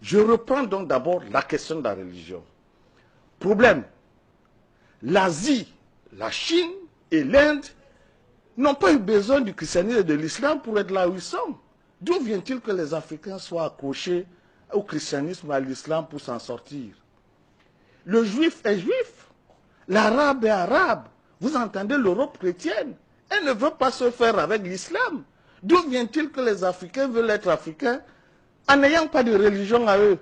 Je reprends donc d'abord la question de la religion. Problème, l'Asie, la Chine et l'Inde n'ont pas eu besoin du christianisme et de l'islam pour être là où ils sont. D'où vient-il que les Africains soient accrochés au christianisme et à l'islam pour s'en sortir? Le juif est juif, l'arabe est arabe. Vous entendez l'Europe chrétienne? Elle ne veut pas se faire avec l'islam. D'où vient-il que les Africains veulent être africains en n'ayant pas de religion à eux?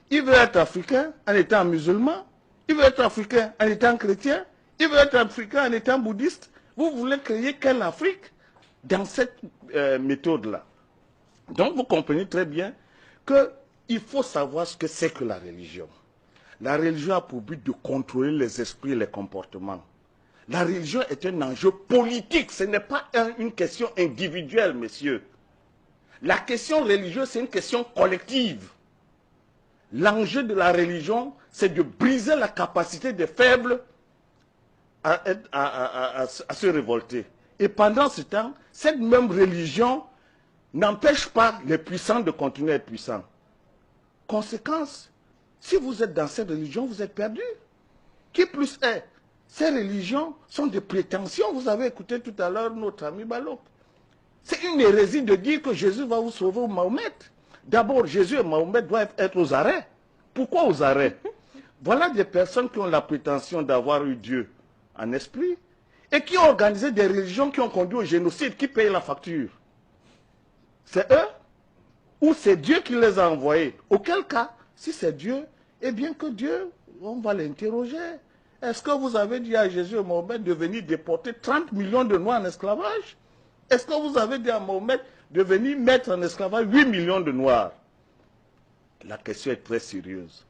Ils veulent être africains en étant musulmans, ils veulent être africains en étant chrétiens, ils veulent être africains en étant bouddhistes. Vous voulez créer quelle Afrique dans cette méthode-là? Donc vous comprenez très bien qu'il faut savoir ce que c'est que la religion. La religion a pour but de contrôler les esprits et les comportements. La religion est un enjeu politique, ce n'est pas une question individuelle, messieurs. La question religieuse, c'est une question collective. L'enjeu de la religion, c'est de briser la capacité des faibles à se révolter. Et pendant ce temps, cette même religion n'empêche pas les puissants de continuer à être puissants. Conséquence, si vous êtes dans cette religion, vous êtes perdu. Qui plus est, ces religions sont des prétentions. Vous avez écouté tout à l'heure notre ami Balok. C'est une hérésie de dire que Jésus va vous sauver ou Mahomet. D'abord, Jésus et Mahomet doivent être aux arrêts. Pourquoi aux arrêts? Voilà des personnes qui ont la prétention d'avoir eu Dieu en esprit et qui ont organisé des religions qui ont conduit au génocide, qui payent la facture. C'est eux ou c'est Dieu qui les a envoyés? Auquel cas, si c'est Dieu, eh bien que Dieu, on va l'interroger. Est-ce que vous avez dit à Jésus et Mahomet de venir déporter 30 millions de Noirs en esclavage? Est-ce que vous avez dit à Mahomet de venir mettre en esclavage 8 millions de Noirs? La question est très sérieuse.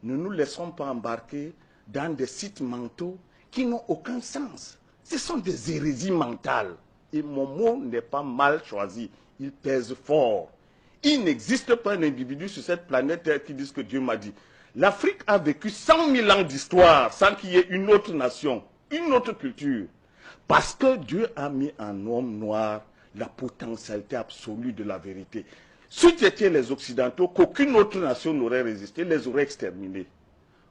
Ne nous laissons pas embarquer dans des sites mentaux qui n'ont aucun sens. Ce sont des hérésies mentales. Et mon mot n'est pas mal choisi. Il pèse fort. Il n'existe pas un individu sur cette planète Terre qui dise que Dieu m'a dit. L'Afrique a vécu 100 000 ans d'histoire sans qu'il y ait une autre nation, une autre culture. Parce que Dieu a mis en homme noir la potentialité absolue de la vérité. Si c'était les Occidentaux, qu'aucune autre nation n'aurait résisté, les aurait exterminés.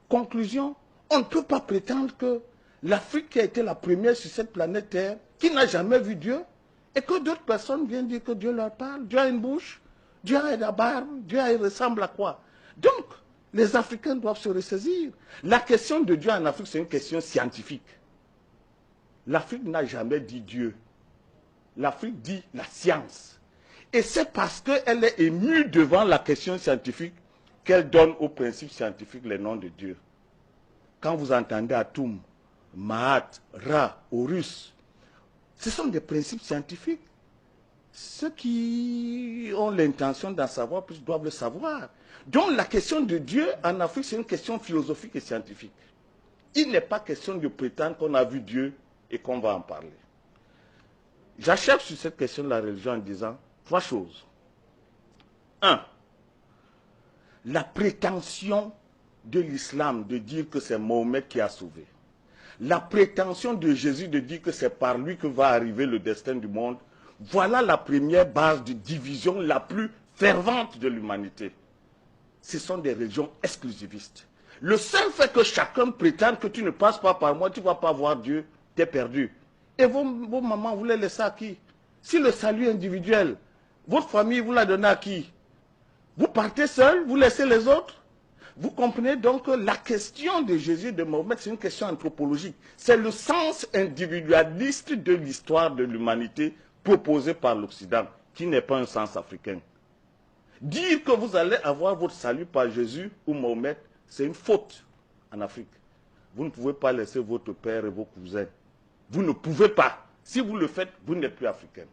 Conclusion, on ne peut pas prétendre que l'Afrique qui a été la première sur cette planète Terre, qui n'a jamais vu Dieu, et que d'autres personnes viennent dire que Dieu leur parle. Dieu a une bouche, Dieu a la barbe, Dieu ressemble à quoi? Donc, les Africains doivent se ressaisir. La question de Dieu en Afrique, c'est une question scientifique. L'Afrique n'a jamais dit Dieu. L'Afrique dit la science. Et c'est parce qu'elle est émue devant la question scientifique qu'elle donne aux principes scientifiques les noms de Dieu. Quand vous entendez Atum, Mahat, Ra, Horus, ce sont des principes scientifiques. Ceux qui ont l'intention d'en savoir plus doivent le savoir. Donc la question de Dieu en Afrique, c'est une question philosophique et scientifique. Il n'est pas question de prétendre qu'on a vu Dieu et qu'on va en parler. J'achève sur cette question de la religion en disant 3 choses. 1. La prétention de l'islam de dire que c'est Mahomet qui a sauvé. La prétention de Jésus de dire que c'est par lui que va arriver le destin du monde. Voilà la première base de division la plus fervente de l'humanité. Ce sont des religions exclusivistes. Le seul fait que chacun prétende que tu ne passes pas par moi, tu ne vas pas voir Dieu, tu es perdu. Et vos mamans, vous les laissez à qui? Si le salut est individuel, votre famille, vous la donnez à qui? Vous partez seul, vous laissez les autres? Vous comprenez donc que la question de Jésus et de Mahomet, c'est une question anthropologique. C'est le sens individualiste de l'histoire de l'humanité proposé par l'Occident, qui n'est pas un sens africain. Dire que vous allez avoir votre salut par Jésus ou Mahomet, c'est une faute en Afrique. Vous ne pouvez pas laisser votre père et vos cousins. Vous ne pouvez pas. Si vous le faites, vous n'êtes plus africain.